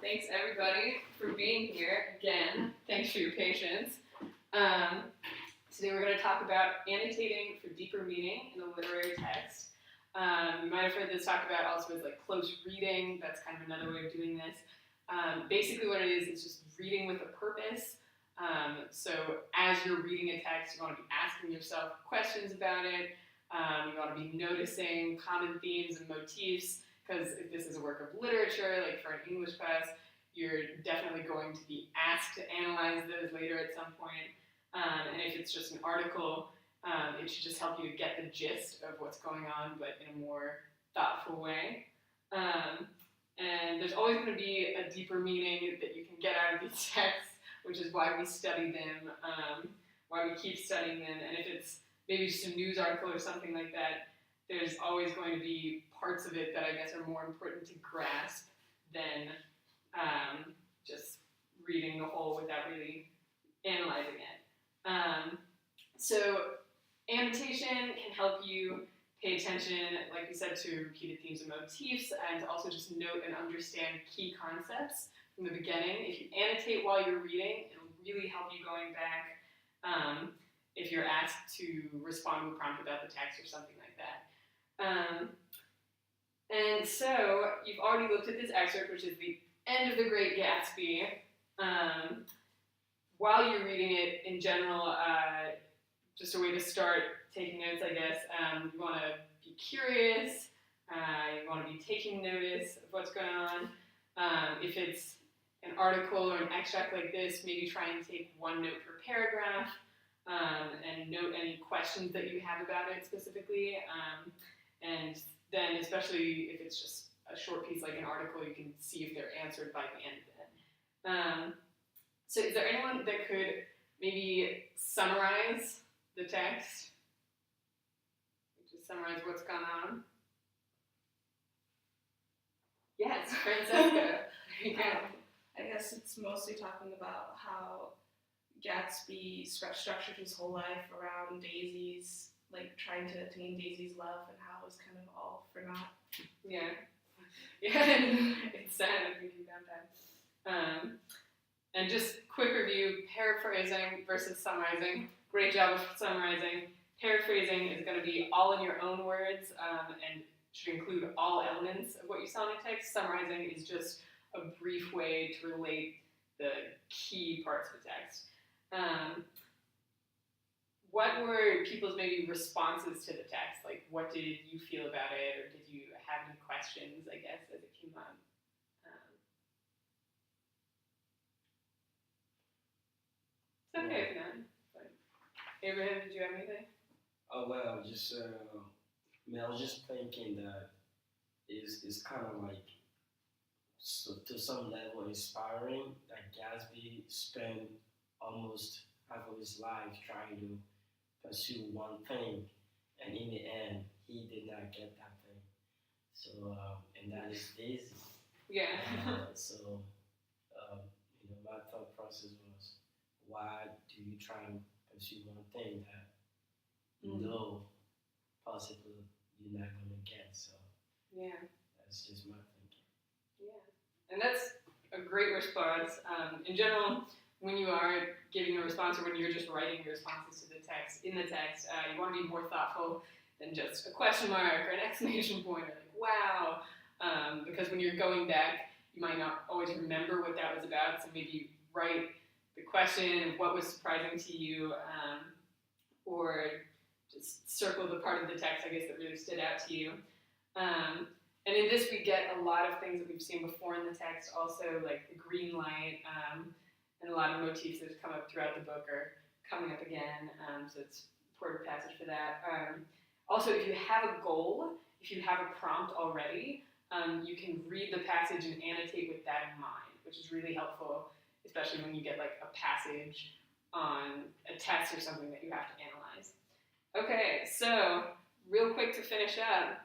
Thanks everybody for being here again. Thanks for your patience. Today we're going to talk about annotating for deeper meaning in a literary text. You might have heard this talked about also as like close reading. That's kind of another way of doing this. Basically what it is just reading with a purpose. So as you're reading a text, you want to be asking yourself questions about it. You want to be noticing common themes and motifs, because if this is a work of literature, like for an English class, you're definitely going to be asked to analyze those later at some point. And if it's just an article, it should just help you to get the gist of what's going on, but in a more thoughtful way. And there's always going to be a deeper meaning that you can get out of these texts, which is why we study them, why we keep studying them. And if it's maybe just a news article or something like that, there's always going to be parts of it that I guess are more important to grasp than just reading the whole without really analyzing it. So annotation can help you pay attention, like we said, to repeated themes and motifs, and also just note and understand key concepts from the beginning. If you annotate while you're reading, it'll really help you going back if you're asked to respond to a prompt about the text or something like that. And so you've already looked at this excerpt, which is the end of The Great Gatsby. While you're reading it, in general, just a way to start taking notes, I guess, you want to be curious, you want to be taking notice of what's going on. If it's an article or an extract like this, maybe try and take one note per paragraph, and note any questions that you have about it specifically. And then, especially if it's just a short piece like an article, you can see if they're answered by the end of it. So is there anyone that could maybe summarize the text? Just summarize what's gone on? Yes, Francesca. I guess it's mostly talking about how Gatsby structured his whole life around Daisy's, like trying to attain Daisy's love, and how it was kind of all for naught. Yeah. Yeah, it's sad thinking about that. And just quick review, paraphrasing versus summarizing. Great job of summarizing. Paraphrasing is going to be all in your own words, and should include all elements of what you saw in the text. Summarizing is just a brief way to relate the key parts of the text. What were people's maybe responses to the text? Like, what did you feel about it, or did you have any questions, I guess, as it came up? It's okay if not. But Abraham, did you have anything? Oh well, just I was just thinking that it's kind of like, so to some level, inspiring that Gatsby spent almost half of his life trying to pursue one thing, and in the end, he did not get that thing. So, and that is Daisy. Yeah. My thought process was, why do you try and pursue one thing that you know possibly you're not going to get? So, yeah, that's just my thinking. Yeah, and that's a great response. In general, when you are giving a response, or when you're just writing your responses to the text, you want to be more thoughtful than just a question mark or an exclamation point, or like, wow, because when you're going back, you might not always remember what that was about, so maybe write the question of what was surprising to you, or just circle the part of the text, I guess, that really stood out to you. And in this, we get a lot of things that we've seen before in the text, also like the green light, and a lot of motifs that have come up throughout the book are coming up again, so it's a important passage for that. Also, if you have a goal, if you have a prompt already, you can read the passage and annotate with that in mind, which is really helpful, especially when you get like a passage on a test or something that you have to analyze. Okay, so real quick to finish up,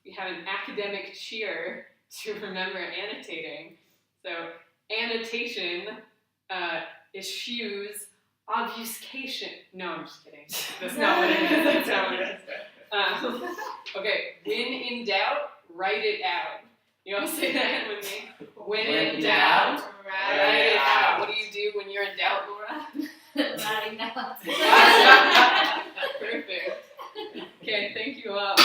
we have an academic cheer to remember annotating. So annotation eschews obfuscation. No, I'm just kidding. That's not what it is. That's not what it is. Okay, when in doubt, write it out. You all say that with me. When When in doubt, Right. write it out. What do you do when you're in doubt, Laura? Writing notes. Perfect. Okay, thank you all.